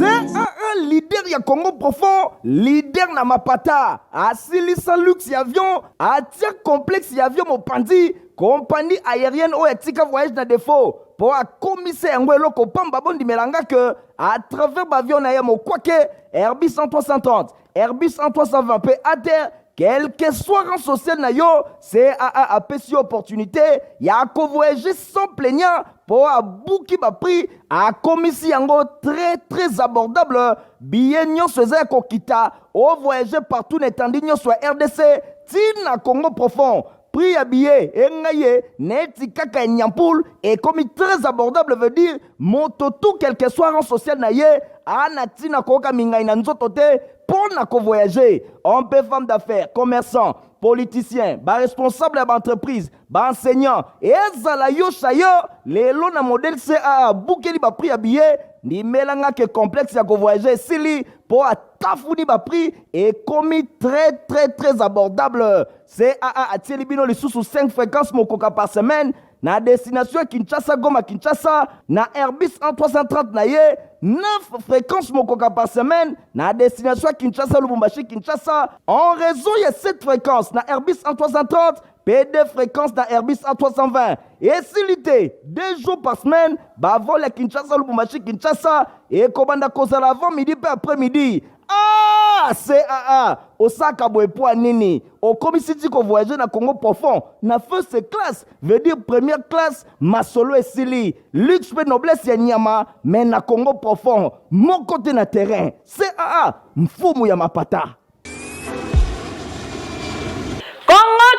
C'est un leader ya Congo profond, leader na mapata. Asilisa luxe ya avion, atia complexe ya avion mopandi, compagnie aérienne o etika voyage na défaut. Pour a commisser yango eloko pamba bondi melanga que à travers l'avion na ya mokwake Airbus 330, Airbus 320 pe à terre. Quel que soit rang social na yo, CAA a pesi opportunité, ya ko voyager sans plaignant pour a bouki ba prix a commissi yango très abordable. Billet nyonso eza ko kita o voyager partout n'étendue nyonso RDC, tina Congo profond. Prix à billet, engaye, neti kaka nyampoul, et comme très abordable veut dire, moto tout quel que soit rang social na ye, anatina koka mingai na nzoto te, pour na ko voyager. On peut femme d'affaires, commerçant, politicien, responsable d'entreprise, enseignant, et ezala yo chayo, les lots na modèle CAA, boukeli ba prix à billet, ni melanga que complexe ya ko voyager, sili, pour a tafouni ba prix, et commis très abordable. CAA a tieli bino les sous 5 fréquences mokoka par semaine, na destination Kinshasa, Goma, Kinshasa, na Airbus 330 na ye, 9 fréquences mokoka par semaine, na destination Kinshasa, Lubumbashi, Kinshasa, en raison de 7 fréquences na Airbus 330, P2 fréquences na Airbus 320. Et s'ilité, 2 jours par semaine, vol à Kinshasa, Lubumbashi, Kinshasa, et Kobanda Kozala avant midi, puis après-midi. Ah, CAA, Osaka Boepoa Nini, au commissaire qu'on voyager dans Congo profond, na first class, veut dire première classe, Masolo et Sili, luxe et noblesse ya Nyama, mais na Congo profond, mon côté na terrain, CAA, Mfumu ya Mapata.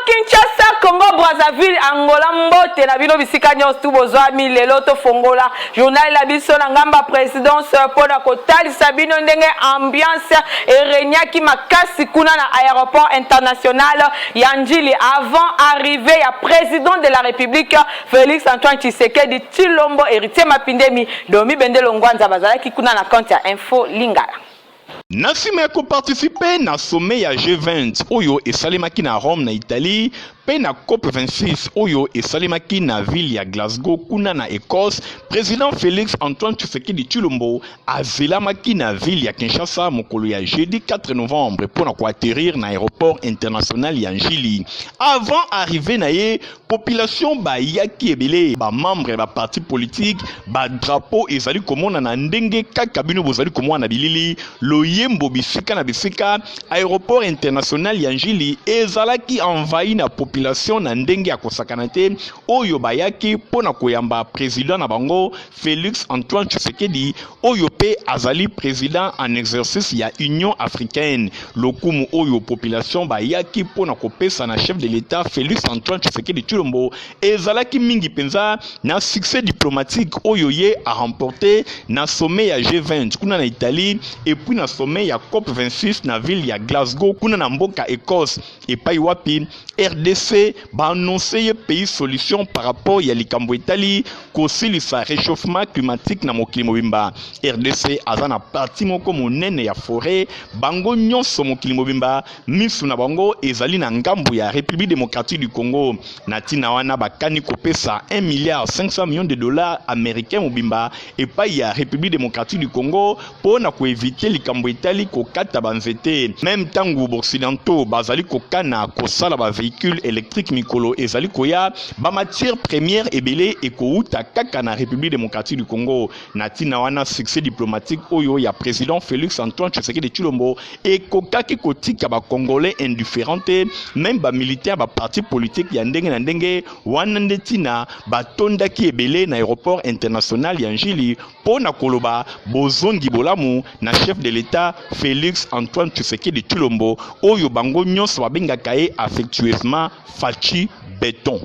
Kinshasa, Congo, Brazzaville, Angola, Mbote, na bino bisika nyos tu bozwa mi lelo to fongola. Journal la biso na ngamba présidence pour la kotali sabino ndenge ambiance et renya ki makasi kuna na aéroport international Yanjili avant arrivée ya président de la République Félix Antoine Tshisekedi Tshilombo héritier Mapindemi Domi Bendelo Ngwanza bazala ki kuna na compte ya Info Lingala. Nasime ko participer na sommet ya G20 oyo esalemaki na Rome na Italie pe na COP26 oyo esalemaki na ville ya Glasgow kuna na Écosse. Président Félix Antoine Tshisekedi Tshilombo azelamaki na ville ya Kinshasa mokolo ya jeudi 4 novembre pour na atterrir na aéroport international ya Njili. Avant arriver na ye, population ba yaki ebele ba membre ba parti politique ba drapeau ezali komona na ndenge kaka bino bozali komona na bilili loyembo bisika na bisika aéroport international ya Njili ezalaki envahi na population na ndenge ya kosakana te oyo bayaki pona koyamba président na bango Félix Antoine Tshisekedi oyo pe azali président en exercice ya Union africaine. Lokumu oyo population bayaki pona kopesa na chef de l'État Félix Antoine Tshisekedi Tshilombo ezalaki mingi penza na succès diplomatique oyo ye a remporté na sommet ya G20 kuna na Italie et puis na sommet ya COP26 na ville ya Glasgow kuna na mboka Écosse et pai wapi RDC ba annoncer pays solution par rapport ya likambo Italie kosilisa réchauffement climatique na mokili mobimba. RDC azana parti moko monene ya forêt bango nyonso mokili mobimba misu na bango ezali na ngambu ya République démocratique du Congo na tina wana bakani kopesa 1,5 milliard de dollars américains mobimba et pa ya République démocratique du Congo pour na ko éviter likambo Italie ko kata banzete même tango occidentaux bazali ko kana ko sala ba véhicule électrique mikolo ezali koya ba matière première ebele et ko uta kaka na République démocratique du Congo na tina wana succès diplomatique oyo ya président Félix Antoine Tshisekedi Tshilombo et ko kaki kotika ba congolais indifférents même ba militaires ba parti politique ya ndenge na ndenge wana ndetina ba tondaki ebele na aéroport international ya Njili pona koloba bozongi bolamu na chef de l'État Félix Antoine Tshisekedi Tshilombo oyo bango nyonso babengaka ye affectueusement Fachi Béton.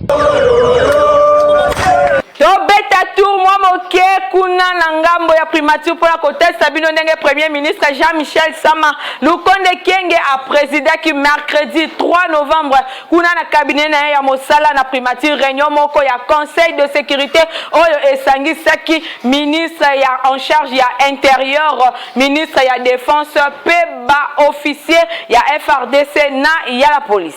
Tobeta tour moi moke kuna na ngambo ya primature pour la côté Sabino ndenge premier ministre Jean-Michel Sama Lukonde Kenge a président qui mercredi 3 novembre kuna na cabinet na ya mosala na primature réunion moko ya conseil de sécurité oyo esangi saki ministre ya en charge ya intérieur ministre ya défense peba officier ya FRDC na ya la police.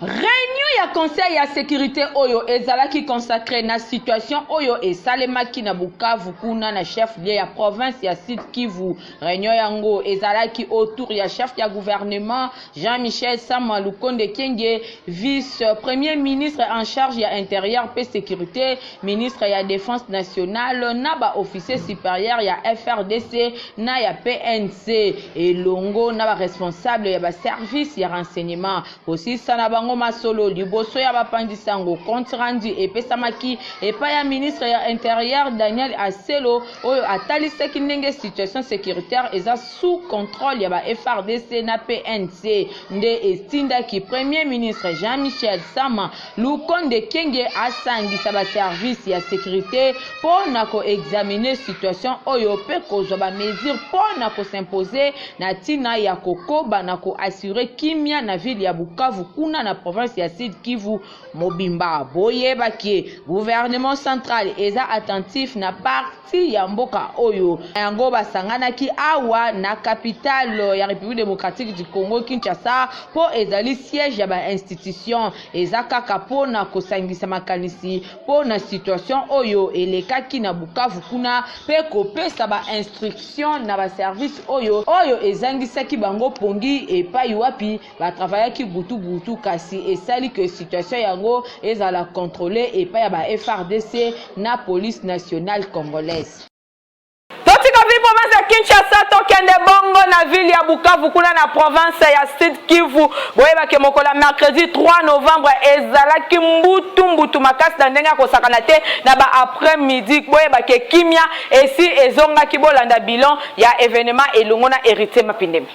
Réunion ya conseil ya sécurité oyo ezalaki consacré na situation oyo esalemaki na Bukavu kuna na chef lieu ya province ya Sud Kivu. Réunion yango ezalaki autour ya chef ya gouvernement Jean-Michel Sama Lukonde Kenge, vice-premier ministre en charge ya intérieur et sécurité, ministre ya défense nationale, na ba officier supérieur ya FRDC na ya PNC elongo na ba responsable ya ba service ya renseignement. Aussi sana bango masolo liboso ya bapandisango compte rendu epesamaki epa ya ministre ya intérieur Daniel Aselo oyo atalisaki ndenge situation sécuritaire eza sous contrôle ya ba FRDC na PNC nde estindaki premier ministre Jean-Michel Sama Lukonde Kenge asangisa ba service ya sécurité pour na ko examiner situation oyo pe kozwa ba mesure pour na ko s'imposer na tina ya kokoba na ko assurer kimia na ville ya Bukavu kuna na province ya Sud Kivu mobimba. Boyeba ki gouvernement central eza attentif na parti ya mboka oyo yango basanganaki awa na capitale ya République démocratique du Congo Kinshasa po ezali siège ya ba institution eza kaka po na kosangisa makanisi po na situation oyo elekaki na Bukavu kuna pe kopesa ba instruction na ba service oyo ezangisaki bango pongi epai wapi ba travaillaki butu kasi esali que situation yango ezala contrôler epai ya ba FRDC na police nationale congolaise. Totika vi province ya Kinshasa tokende bongo na ville ya Bukavu kuna na province ya Sud Kivu. Boyeba ke mokola mercredi 3 novembre ezalaki mbutu makasi na ndenge kosakana te na ba après midi. Boyeba ke kimia esi ezonga ki bolanda bilan ya événement elongo na hérité mapindeme.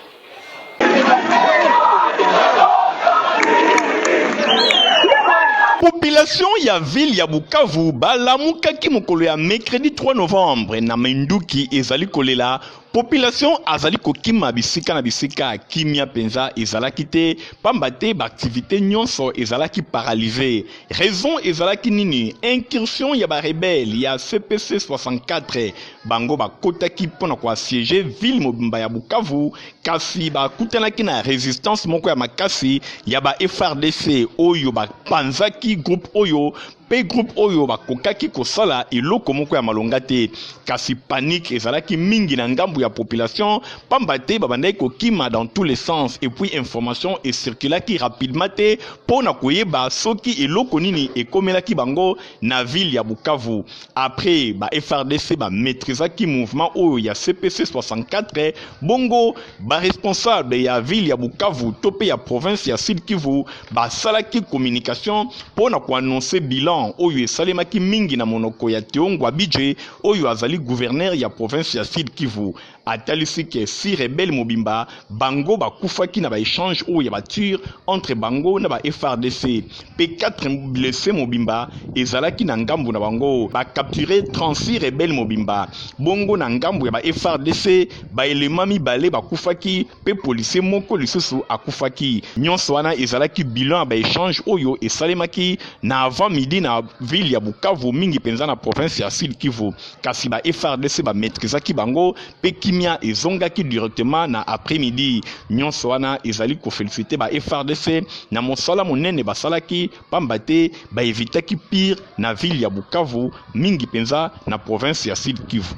Population ya ville ya Bukavu balamukaki mokolo ya mercredi 3 novembre na Menduki ezali kolela. Population azali kokima bisika na bisika kimia penza ezalaki te pamba te activité nyonso ezalaki paralysé. Raison ezalaki nini? Incursion ya ba rebelle ya CPC 64 bango bakotaki pona ko assiéger ville mobimba ya Bukavu kasi bakutanaki na résistance moko ya makasi ya ba FRDC oyo bapanzaki groupe oyo pe groupe oyo bakokaki kosala eloko moko ya malonga te kasi panique ezalaki mingi na ngambu ya population pamba te babandaki kokima dans tous les sens et puis information et circulaki rapidement te pona koyeba soki eloko nini ekomelaki bango na ville ya Bukavu. Après ba FRDC ba maîtrisaki mouvement oyo ya CPC 64 bongo ba responsable ya ville ya Bukavu topé ya province ya Sud Kivu ba salaki communication pona ko annoncer bilan oyo esalemaki mingi na monoko ya Teongwa Bidje oyo azali gouverneur ya province ya Sud Kivu. Atalisi ke si rebelle mobimba bango bakufaki na ba échange oyo ba tir entre bango na ba FRDC pe 4 blessés mobimba ezalaki na ngambu na bango ba capturer 36 rebelles mobimba bongo na ngambu ya ba FRDC ba élément mibale bakufaki pe policier moko lisusu akufaki nyonso wana ezalaki bilan ba échange oyo esalemaki na avant midi na ville ya Bukavu mingi penza na province ya Sud Kivu kasi ba FRDC ba maîtrisaki bango pe kimia ezongaki directement na après-midi nyonso wana ezali ko féliciter ba FRDC na mosala monene basalaki pamba te ba evitaki pire na ville ya Bukavu mingi penza na province ya Sud Kivu.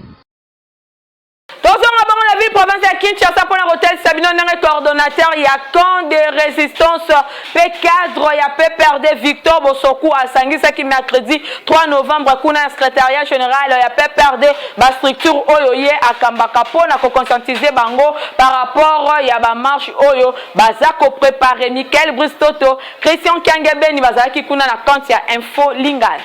La ville province ya Kinshasa pour la hôtel Sabino Nenge coordonnateur ya camp de résistance pe cadre ya PPRD Victor Bosoku asangisa ki mercredi 3 novembre kuna secrétariat général ya PPRD ba structure oyo ye akambaka pona ko conscientiser bango par rapport ya ba marche oyo baza ko préparer Michael Bristoto Christian Kangebeni bazaki kuna na compte ya Info Lingala.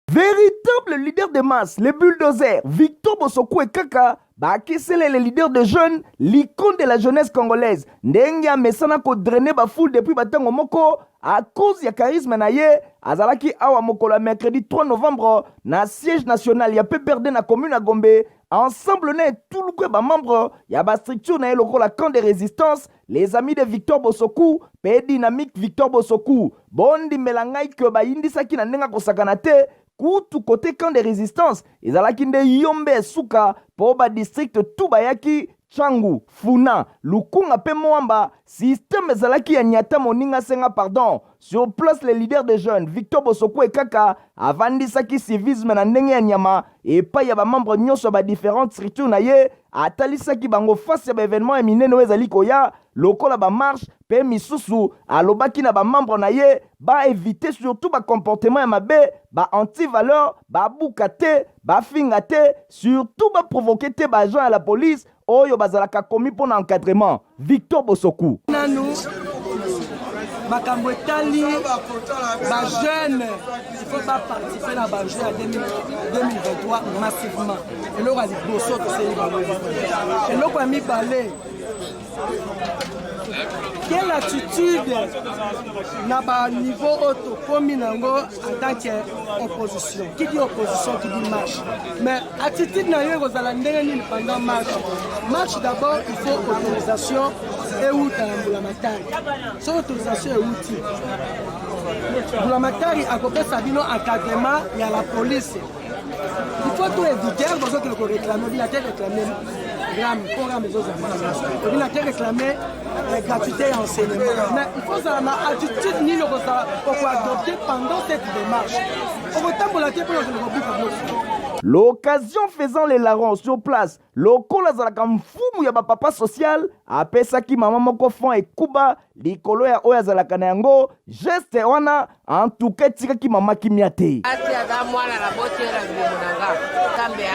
Véritable leader de masse, les bulldozers, Victor Bosoku et Kaka, bakisele les leaders de jeunes, l'icône de la jeunesse congolaise. Ndenge mesana ko drainer ba foule depuis batango moko à cause ya charisme na ye, azalaki awa moko la mercredi 3 novembre na siège national ya PPRD na commune à Gombe. Ensemble ne tout le ba membre ya ba structure na loko la camp de résistance, les amis de Victor Bosoku, pe dynamique Victor Bosoku. Bondi melangai ke ba indisaki na ndenga kosakana te. Kutu côté camp de résistance ezalaki nde yombe suka po ba district tout bayaki Changu, Funa, Lukunga pe Mwamba, système ezalaki ya Nyata Moninga Senga pardon. Sur place les leaders des jeunes, Victor Bosoko et Kaka, avandisaki civisme na ndenge ya nyama, et pa ya ba membre nyonso ba différentes structures na ye, atalisaki bango face ya ba événement eminene ezali koya, lokola ba marche, pe misusu, alobaki na ba membre na ye, ba éviter surtout ba comportement ya mabe, ba anti-valeur, ba bukate, ba fingate, surtout ba provoquer te ba agent à la police, oyo bazalaka komi pour encadrement. Victor Bosoku. Makambo etali ba jeune il faut pas participer dans ba jeu à 2023 massivement et là on a dit bosso to c'est ba et là quoi mi balé quelle attitude na ba niveau auto comme nango en tant qu'opposition qui dit opposition qui dit marche mais attitude na yo kozala ndenge nini pendant marche d'abord il faut autorisation et où dans la matari sans autorisation et outil la matari a coupé Sabino encadrement il y a la police il faut tout éviter parce que le réclamer il a réclamé programme des autres il a réclamé la gratuité et enseignement mais il faut ça ma attitude ni le pour adopter pendant cette démarche au temps pour la tête pour le L'occasion faisant les larrons sur place, lokola zalaka mfumu ya papa social, apesaki mama moko fond et kuba, likolo ya oya zalaka na yango, geste wana, en tout cas tikaki mama kimiate. Ati ada mwana na bote ya bimunanga, kambe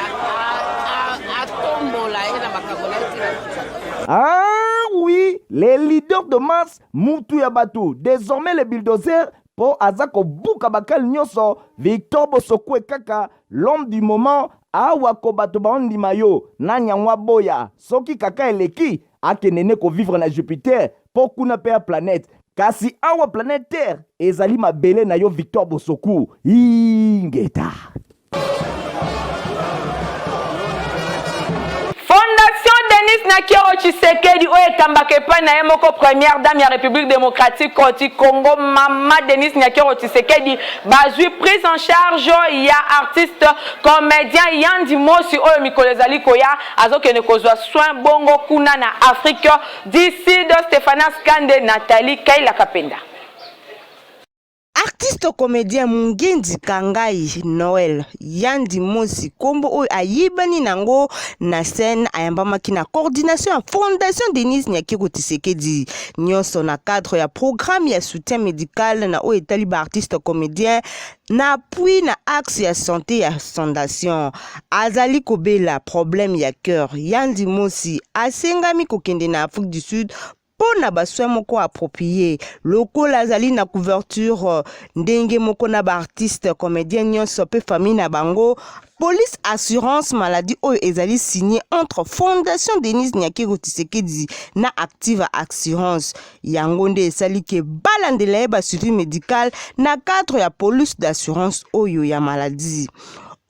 atombola ena makabola eti. Ah oui, les leaders de masse, Moutou Yabatou, désormais les bulldozers, pour Azako Bouka Bakal Nyoso, Victor Bosoko et Kaka, l'homme du moment, Awako Batobandi Mayo, Nanyangwa Boya, Soki Kaka et Leki, Akenene ko vivre na Jupiter, pour kuna pe planète. Kasi awa planète Terre, ezali mabele na yo Victor Bosoko, Ingeta. Fondation Denis Nyakero Tshisekedi oye kambake pa na ye moko première dame ya République démocratique du Congo mama Denis Nyakero Tshisekedi bazui prise en charge ya artiste comédien Yandi Mosi oyo mikolo ezali koya azokende kozwa soin bongo kuna na Afrique d'ici de Stéphanie Skande Nathalie Kaila Kapenda. Artiste comédien Mungendi Kangai Noël Yandi Mosi kombo oyo ayibani nango na scène ayambamaki na coordination ya Fondation Denis Nyakero Tshisekedi nyonso na cadre ya programme ya soutien médical na oyo etali ba artiste comédien na appui na axe ya santé ya fondation azali kobela problème ya cœur Yandi Mosi asengami kokende na Afrique du Sud na baswe moko approprié lokola azali na couverture ndenge moko na ba artiste comédien nyonso pe famille na bango police assurance maladie oyo ezali signé entre Fondation Denis Nyakero Tshisekedi na Active Assurance yango nde esali ke balandela ba suivi médical na cadre ya police d'assurance oyo ya maladie.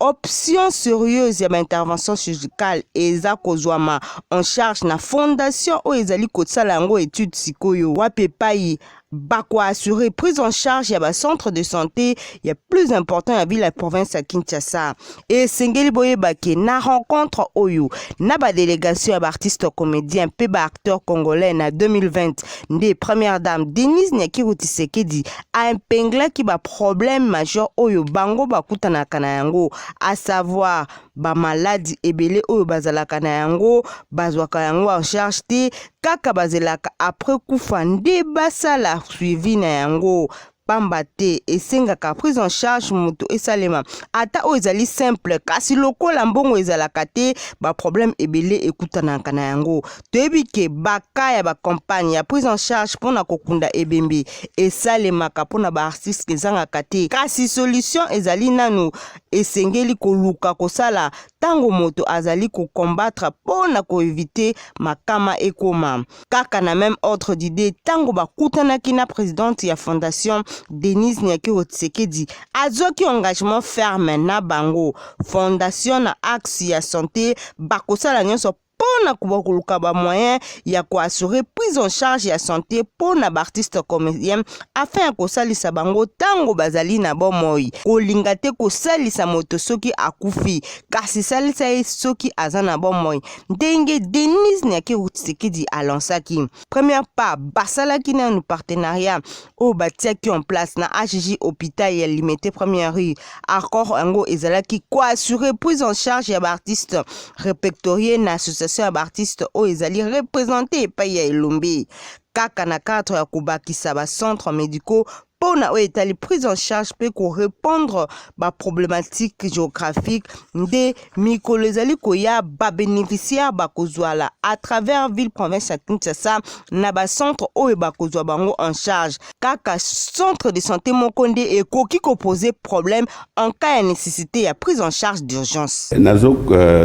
Option sérieuse ya intervention chirurgicale eza kozwama en charge na fondation o ezali kotsala yango étude sikoyo wape pai bako assurer prise en charge ya ba centre de santé ya plus important ya ville la province ya Kinshasa et sengeli boye bake na rencontre oyo na ba délégation ya ba artiste comédien pe ba acteur congolais na 2020 nde première dame Denis Nyakero Tshisekedi a impengla ki ba problème majeur oyo bango bakutana kana yango à savoir ba maladie ebele oyo bazalaka na yango bazwaka yango en charge te kaka bazelaka après kufa nde basala suivi na yango pamba te esengaka prise en charge moto esalema ata o ezali simple kasi lokola mbongo ezalaka te ba problème ebele ekutanaka na yango toyebi ke baka ya ba campagne ya prise en charge pona kokunda ebembe esalemaka pona ba artiste ezangaka te kasi solution ezali nanu esengeli koluka kosala tango moto azali ko combattre pona ko éviter makama ekoma kaka na même ordre d'idée tango bakutanaki na présidente ya fondation Denis Nyakero Tshisekedi azoki engagement ferme na bango fondation na axe ya santé bakosala nyonso pona kubakuluka ba moyen ya assurer prise en charge ya santé pona ba artiste comédien afin ya kosalisa bango tango bazali na bomoi kolinga te kosalisa moto soki akufi kasi salisa ye soki aza na bomoi ndenge Denise Nyakeru Tshisekedi alansaki. Première part basalaki na un partenariat au batiaki en place na HJ hôpital ya limité première rue accord ango ezalaki ko assurer prise en charge ya ba artiste répertorié na association ya ba artiste o ezali représenté pa ya Elombe kaka na cadre ya kubakisa ba centres médicaux pona o etali prise en charge pe ko répondre ba problématique géographique nde mikolo ezali koya ba bénéficiaire ba kozwala à travers ville province ya Kinshasa na ba centre o ba kozwa bango en charge kaka centre de santé mokonde ekoki ko poser problème en cas de nécessité ya prise en charge d'urgence. Nazo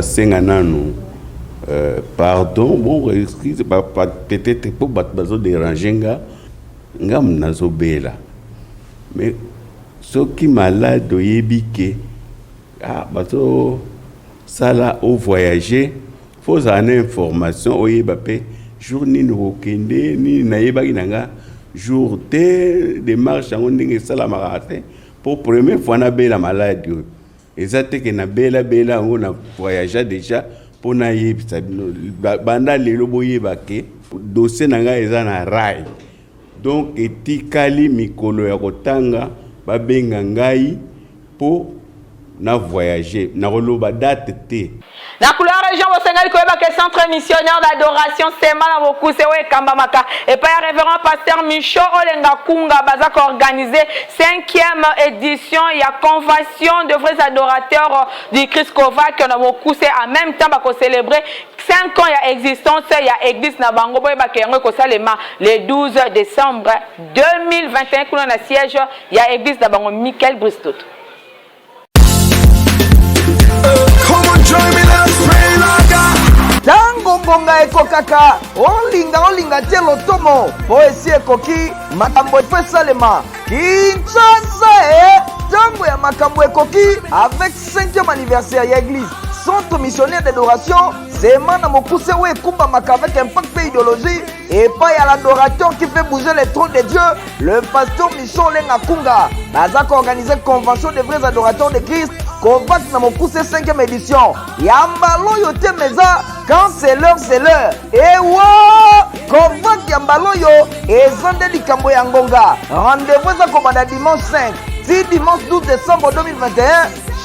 sengananu pardon bon excuse peut-être pour bazo déranger ngam nazo bela mais ceux qui malades yebike bazo sala au voyager faut avoir information oyebapé journée no kende ni nayebaki nanga jour de démarche en ndenge sala marate pour première fois na bela malade ezate que na bela on a voyagé déjà pour na yebisa banda lelo boyebake dossier nanga eza na rail donc etikali mikolo ya kotanga babenga ngai po na voyager na koloba date te na couleur région Bosengali koyeba que centre missionnaire d'adoration sema na bokuse we kambamaka et pas révérend pasteur Micho Olenga Kunga bazaka organisé 5e édition ya convention de vrais adorateurs du Christ Kovac na bokuse en même temps ba ko célébrer 5 ans ya existence ya église na bango boye ba kengo ko salema le 12 décembre 2021 kuna na siège ya église na bango Michael Bristot. Tango ngonga ekokaka olinga tie lotomo po esi ekoki makambo esalema Kinshasa tango ya makambo ekoki avec 5e anniversaire ya église centre missionnaire d'adoration sema na mokuse we ekumbamaka avec impact et idéologie et pas à l'adorateur qui fait bouger les trônes de Dieu le pasteur Micho Olenga Kunga bazaka organiser convention des vrais adorateurs de Christ Kovac na mokuse 5e édition yambalo yote meza quand c'est l'heure et wa Kovac yambalo yo ezande likambo ya ngonga rendez-vous za kobanda dimanche 5 si dimanche 12 décembre 2021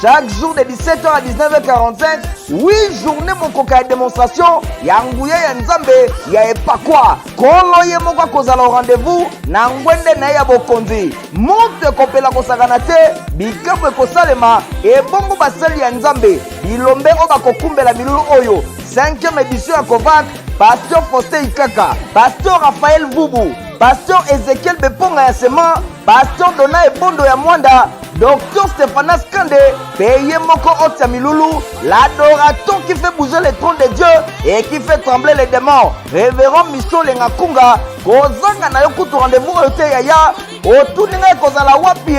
chaque jour de 17h à 19h45 8 journées mokoka ya démonstration ya nguya ya nzambe ya epakwa kolo ye moko kozala rendez-vous na ngwende na ya bokonzi moto ekopela kosakana te bikambo ekosalema ebongo basali ya nzambe bilombe oyo bakokumbela milulu oyo 5e édition ya Kovac pasteur Faustin Ikaka pasteur Raphaël Vubu pasteur Ezekiel Beponga ya Sema pasteur Dona Ebondo ya Mwanda Docteur Stéphanas Kande, payé moko otia milulu, l'adorateur qui fait bouger les trônes de Dieu et qui fait trembler les démons. Révérend Micho Olenga Kunga, kozanga na yokutu rendez-vous ote yaya, otuninga kozala wapi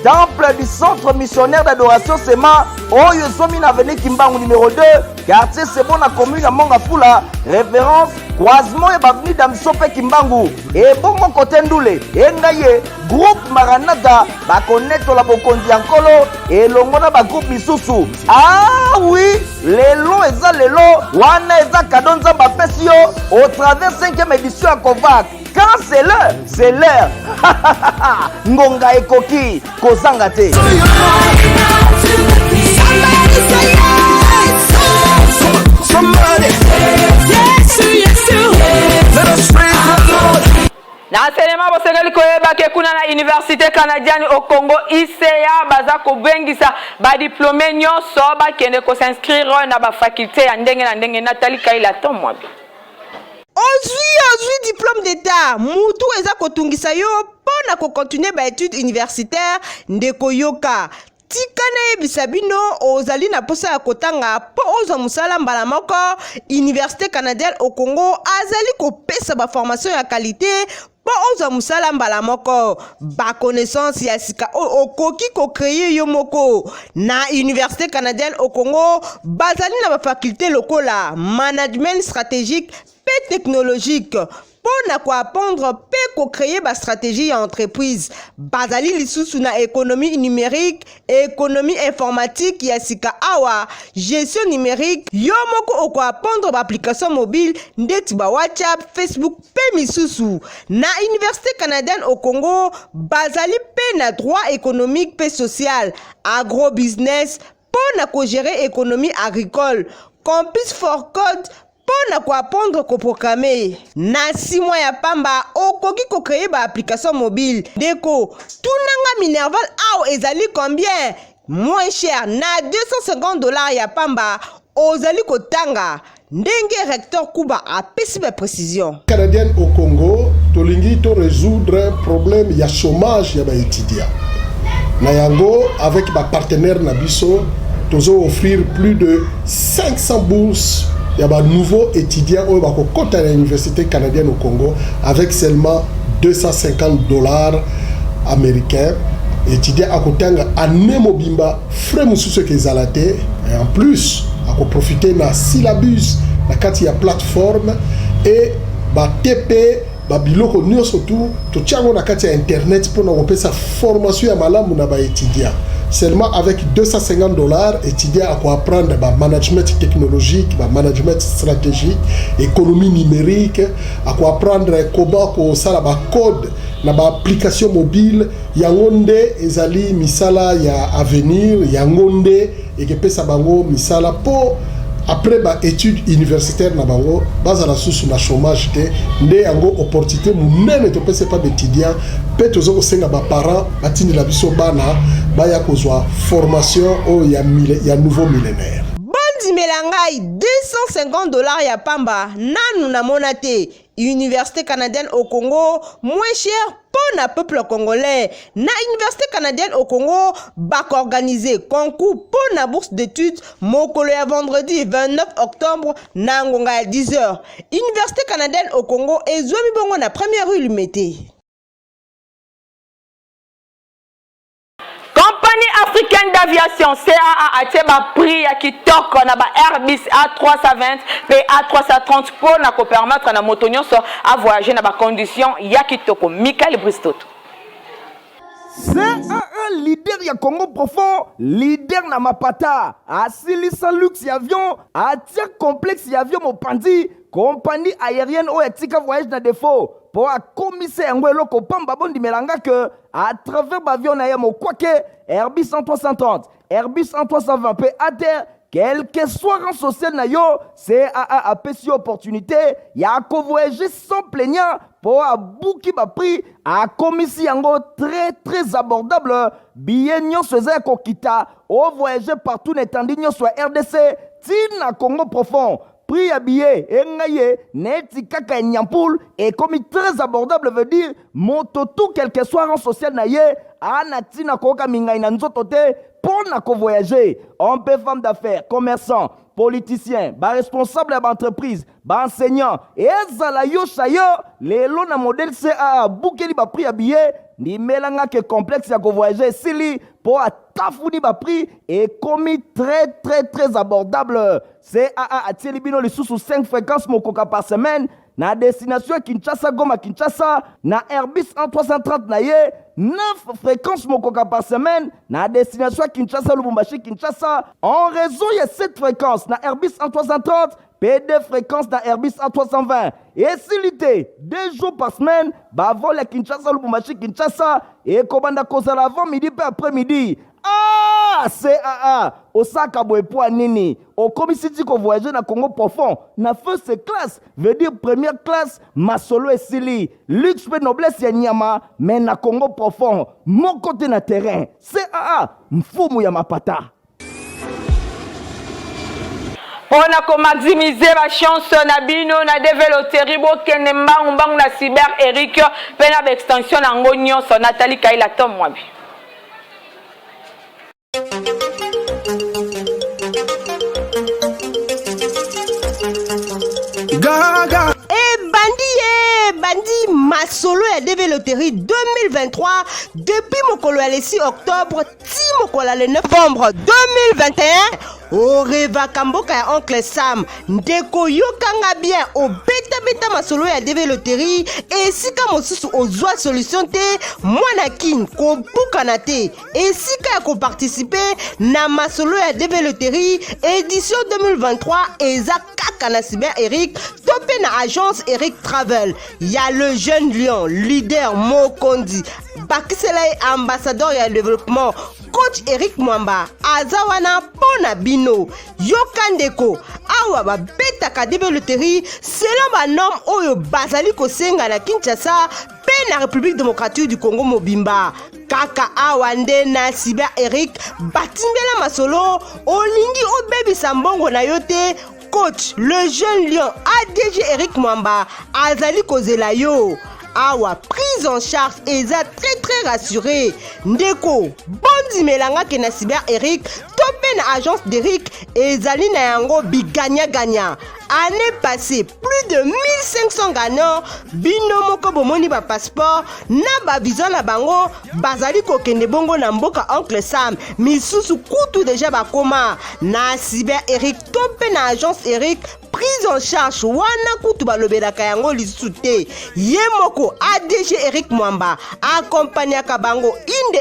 temple du centre missionnaire d'adoration Sema, oyo somi na avenue Kimbangu numéro 2, quartier Sebo na commune ya Monga Fula, référence croisement et baveni d'Amsope Kimbangu. Et bon mon côté ndoule, engaye groupe Maranatha, bakoneto la bokondi ankolo et longona ba groupe misusu. Ah oui, lelo eza lelo, wana eza kadonza ba pesio au travers 5e édition à Kovac. Quand c'est l'heure. Ngonga ekoki, kozanga te. Na enseignement Bosengali koyeba ke kuna na université canadienne au Congo ICA baza ko bengisa ba diplômé nyonso ba kende ko s'inscrire na ba faculté ya ndenge na ndenge Nathalie Kaila tomwa. Ozwi diplôme d'état mutu eza kotungisa yo pona ko continuer ba études universitaires ndeko yoka tikana yebisa bino ozali na posa ya kotanga po oza musala mbala moko université canadienne au Congo azali kopesa ba formation ya qualité po ozwa musala mbala moko ba connaissance ya sika okoki ko créer yo moko na Université canadienne au Congo bazali na ba faculté lokola management stratégique et technologique pour ko apprendre pe ko créer ba stratégie ya entreprise bazali lisusu na économie numérique économie informatique ya sika awa gestion numérique yo moko ko apprendre ba application mobile ndeti ba WhatsApp Facebook pe misusu na Université canadienne au Congo bazali pe na droit économique pe social agrobusiness pour na ko gérer économie agricole campus for code pour na ko apprendre ko programmer na 6 mois ya pamba okoki ko créer ba application mobile deko tunanga Minerval ao ezali combien moins cher na $250 ya pamba ozali ko tanga ndenge recteur Kuba apesi ba précision canadienne au Congo tolingi to résoudre problème ya chômage ya ba étudiants na yango avec ba partenaire na biso tozo offrir plus de 500 bourses. Il y a des nouveaux étudiants qui vont à l'Université canadienne au Congo avec seulement $250 américains. Étudiants à côté année mobimba frais musu ce qu'ils allaient et en plus à profiter de la syllabus la katia plateforme et ba TP ba biloko nyo surtout to tiango na katia internet pour na sa formation ya malamu na ba étudiants. Seulement avec $250, étudiants à quoi apprendre le management technologique, le management stratégique, économie numérique, à quoi apprendre comment ça la code, la application mobile, yangonde ezali misala ya avenir, yangonde et que pesa bango misala pour après ba études universitaires na bango base la sous na chômage te nde yango opportunité munene to pesa pas d'étudiants pe tozo ko senga ba parents batindi la biso bana ba ya kozwa formation o ya nouveau millénaire bandi melangai $250 ya pamba nanu na monate Université canadienne au Congo moins cher pour le peuple congolais. Na Université canadienne au Congo bac organisé concours pour la bourse d'études mokolo ya vendredi 29 octobre na ngonga à 10h. Université canadienne au Congo ezwami bongo na première rue Lumete. Compagnie africaine d'aviation CAA a été prix à kitoko na ba Airbus A320 et A330 pour na ko permettre na motonyo so à voyager na ba condition ya kitoko. Michael Bristoto. CAA leader ya Congo profond, leader na mapata, asilisa luxe ya avion, atia complexe ya avion mopandi, compagnie aérienne o etika voyage na défaut. Pour commissaire Ngwelo Kopamba Bondi Melanga que à travers l'avion na yamo kwake Airbus 330, Airbus 320 pe à terre quel que soit rang social na yo CAA a pesi opportunité ya ko voyager sans plaignant pour a bouki ba prix a commissi yango très abordable billet nyonso za ko kita o voyager partout n'étendue nyonso RDC tina Congo profond. Prix à billet, engaye, neti kaka nyampoul, et comme très abordable veut dire, moto tout quel que soit rang social naye, anati na koka mingai na nzotote, pour na ko voyager. On peut femme d'affaires, commerçant, politicien, ba responsable d'entreprise, ba enseignant, et ezala yo chayo, les lots na modèle CAA, boukeli ba prix à billet, ni melanga que complexe ya ko voyager, sili, pour a tafouni ba prix, et commis très abordable. CAA a tiré bino les sous 5 fréquences mokoka par semaine, na destination Kinshasa Goma Kinshasa, na Airbus 330 na ye, 9 fréquences mokoka par semaine, na destination Kinshasa Lubumbashi Kinshasa, en raison il y a 7 fréquences na Airbus 330, P2 fréquences na Airbus 320. Et s'il 2 jours par semaine, bah vol à Kinshasa Lubumbashi Kinshasa, et commanda kozala avant midi puis après midi. Ah, CAA, Osaka Boepo Nini, au commissaire qu'on voyage na Congo profond, na first class, veut dire première classe, Masolo et Sili, luxe et noblesse ya Nyama, mais na Congo profond, mon côté na terrain, CAA, mfumu ya mapata. On a maximiser la chance na bino na développer bo kenemba mbang na cyber Eric pena extension na ngonyo so Nathalie Kaila Tom Mwabi. Gaga. Bandi masolo ya DV Loterie 2023 depuis mokolo ya le 6 octobre ti mokolo ya le 9 novembre 2021 orevaka mboka ya oncle Sam ndeko yokanga bien obeta masolo ya DV Loterie esika mosusu ozwa solution te mwana kin kopukana te esika ya koparticipe na masolo ya DV Loterie édition 2023 eza kaka na Cyber Eric topé na agence Eric Travel ya le jeune lion leader Mokondi Bakiselay ambassadeur ya développement coach Eric Mwamba azawana pona bino yokandeko awa babetaka DV Loterie selon ba norme oyo bazali kosenga na Kinshasa pe na République démocratique du Congo mobimba kaka awa nde na Cyber Eric batimbela masolo olingi obebisa mbongo na yote coach le jeune lion ADG Eric Mwamba azali kozela yo awa prise en charge eza très rassuré ndeko bondi melanga ke na Cyber Eric topé na agence d'Eric ezali na yango biganya année passée plus de 1500 gagnants bino moko bomoni ba passeport na ba visa na bango bazali kokende bongo na mboka oncle Sam misusu kutu déjà bakoma na Cyber Eric topé na agence Eric prise en charge wana kutu balobelaka yango lisusu te ye moko ADG Eric Mwamba accompagnaka bango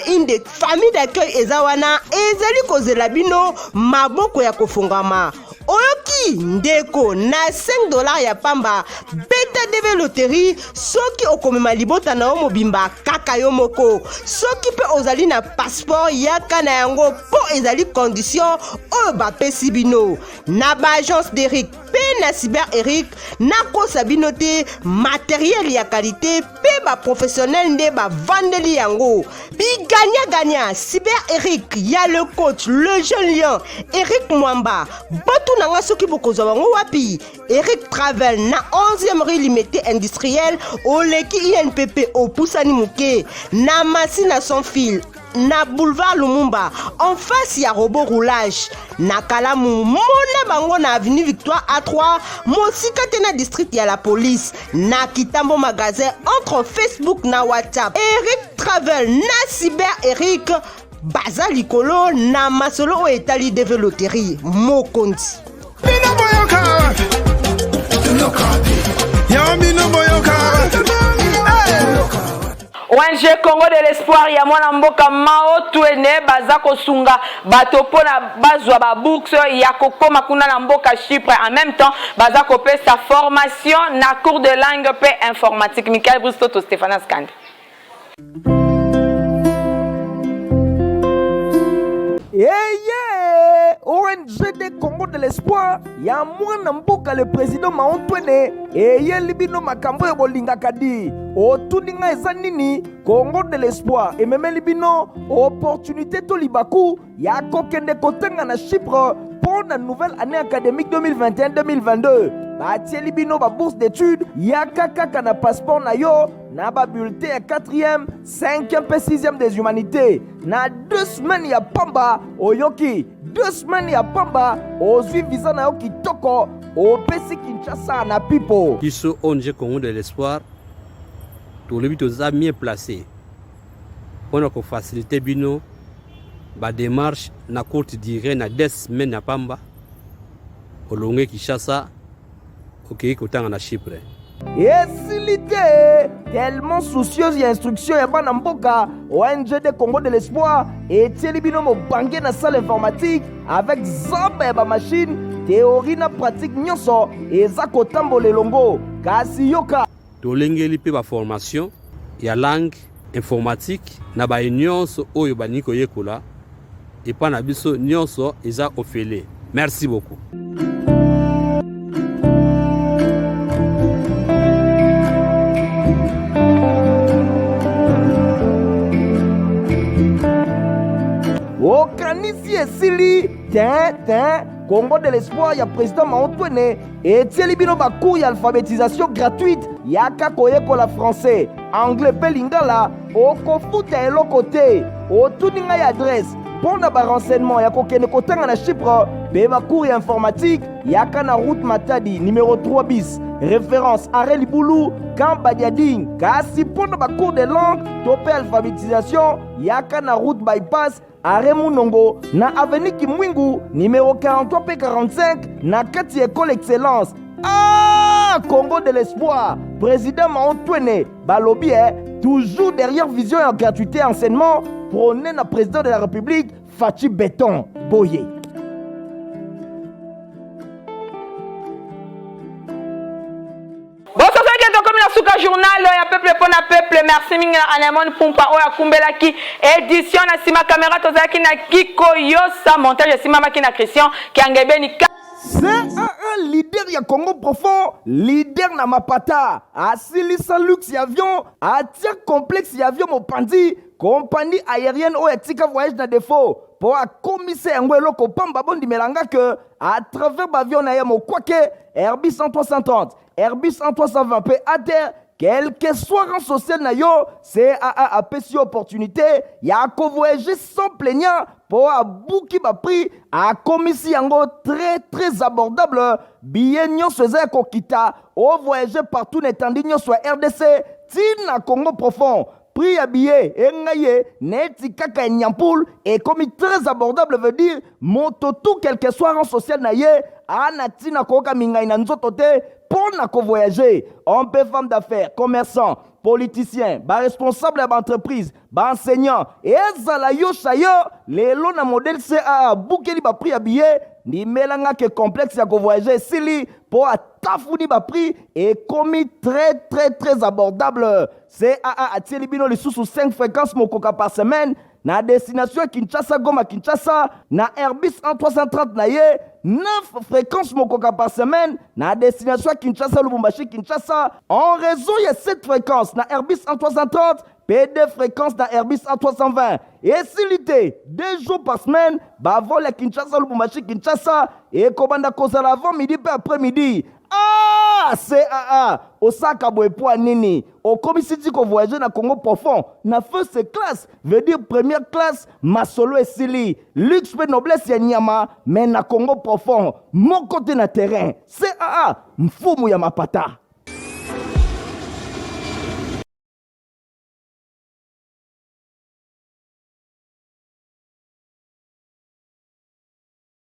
inde famille d'accueil eza wana ezali kozela bino maboko ya kofungama oyoki ndeko na $5 ya pamba beta DV Loterie soki okomema libota na yo mobimba kaka yo moko soki pe ozali na passeport yaka na yango po ezali condition oyo bapesi bino na ba agence d'Eric pe na Cyber Eric na kosa bino te matériel ya qualité pe ba professionnel nde ba vandeli yango biganya Cyber Eric ya le coach le jeune lion Eric Mwamba botu nanga soki bokozwa bango wapi Eric Travel na 11e rue limité industriel oleki INPP opusani muke na Masina sans fil na boulevard Lumumba en face ya robot roulage na Kalamu mona bango na avenue Victoire A3 mosika tena district ya la police na Kitambo magasin entre Facebook na WhatsApp Eric Travel na Cyber Eric baza likolo na masolo o etali DV Loterie Mokondi ONG Congo de l'espoir ya mwana mboka mao tuene baza kosunga bato pona bazwa ba bourse ya kokoma kuna na mboka Chypre en même temps baza kopesa formation na cours de langue pe informatique Michael Bristoto Stéphane Skande ONG de Congo de l'espoir ya mwana mboka le président Maontwene eye libino makambo ya bolinga kadi otuninga eza nini Congo de l'espoir ememeli bino opportunité to libaku ya kokende kotenga na Chypre pour la nouvelle année académique 2021-2022 batieli bino ba bourse d'études ya kaka na passeport na yo na ba bulletin ya 4e, 5e pe 6e des humanités na 2 semaines ya pamba oyoki 2 semaines ya pamba ozwi visa na yo kitoko opesi Kinshasa na pipo biso ONG Congo de l'espoir tolobi toza mieux placé mpona kofacilite bino badémarche na courte durée na 2 semaines ya pamba olonge Kinshasa okei kotanga na Chypre esili te tellement soucieuse ya instruction ya bana mboka ONG de Congo de l'espoir etieli bino mobange na salle informatique avec zamba ya bamachine théorie na pratique nyonso eza kotambola elongo kasi yoka tolengeli mpe baformation ya langue informatique na baye nyonso oyo baningi koyekola epa na biso nyonso eza ofele merci beaucoup okanisi esili tin Congo de l'espoir ya président Maontwene etieli bino bacours ya alphabétisation gratuite yaka koyekola français anglais pe lingala okofuta eloko te otuninga ya adresse Pona ba renseignement ya kokene kotanga na Chypre, pe ba cours informatique yaka na route Matadi numéro 3 bis. Référence Arrêt Liboulou, Camp Badiading. Kasi pona ba cours de langue, topé alphabétisation yaka na route bypass Arrêt Munongo na avenue Kimwingu numéro 43 p 45 na kati école excellence. Ah, Congo de l'espoir. Président Maontouene Balobi toujours derrière vision et gratuité enseignement prôné na président de la République Fachi Béton Boye. Suka journal ya peuple pona peuple merci mingi na Anemon Pumpa oya kumbela ki édition na sima caméra tozaki na Kiko Yosa montage sima maki na Christian Kiangebeni. C'est un leader ya Congo profond, leader na mapata, asilisa luxe ya avion, atia complexe ya avion mopandi, compagnie aérienne oya tika voyage na défaut. Pour a commissaire Ngwelo Kopamba bondi melanga que à travers l'avion na yamo kwake Airbus 330, Airbus 320 pe à terre, quel que soit rang social na yo, c'est à pesi opportunité, ya ko voyager sans plaignant pour a bouki ba prix à commissaire yango très abordable, billet nyonso za kokita, au voyager partout n'étendue nyonso RDC, tina Congo profond. Prix à billet, engaye, neti kaka nyampoul, et comme très abordable veut dire, moto tout quel que soit rang social naye, anati na koka mingai na nzotote, pour na ko voyager. On peut femme d'affaires, commerçant, politicien, ba responsable d'entreprise, ba enseignant, et ezala yo chayo, les lots na modèle CA, boukeli ba prix à billet, ni melanga que complexe ya ko voyager, sili, pour a tafouni ba prix, et commis très abordable. CAA a tieli bino li sous 5 fréquences mokoka par semaine, na destination Kinshasa Goma Kinshasa, na Airbus 330 na ye, 9 fréquences mokoka par semaine, na destination Kinshasa Lubumbashi Kinshasa, en réseau il y a 7 fréquences na Airbus 330, P2 fréquences na Airbus 320. Et s'il 2 jours par semaine, bah vol à Kinshasa Lubumbashi Kinshasa, et commande à cause à l'avant midi puis après-midi. Ah, CAA, Osaka Boepoa Nini, au commissaire qu'on voyage na Congo profond, na first class, veut dire première classe, Masolo et Sili, luxe pe noblesse ya Nyama, mais na Congo profond, mon côté na terrain, CAA, mfumu ya mapata.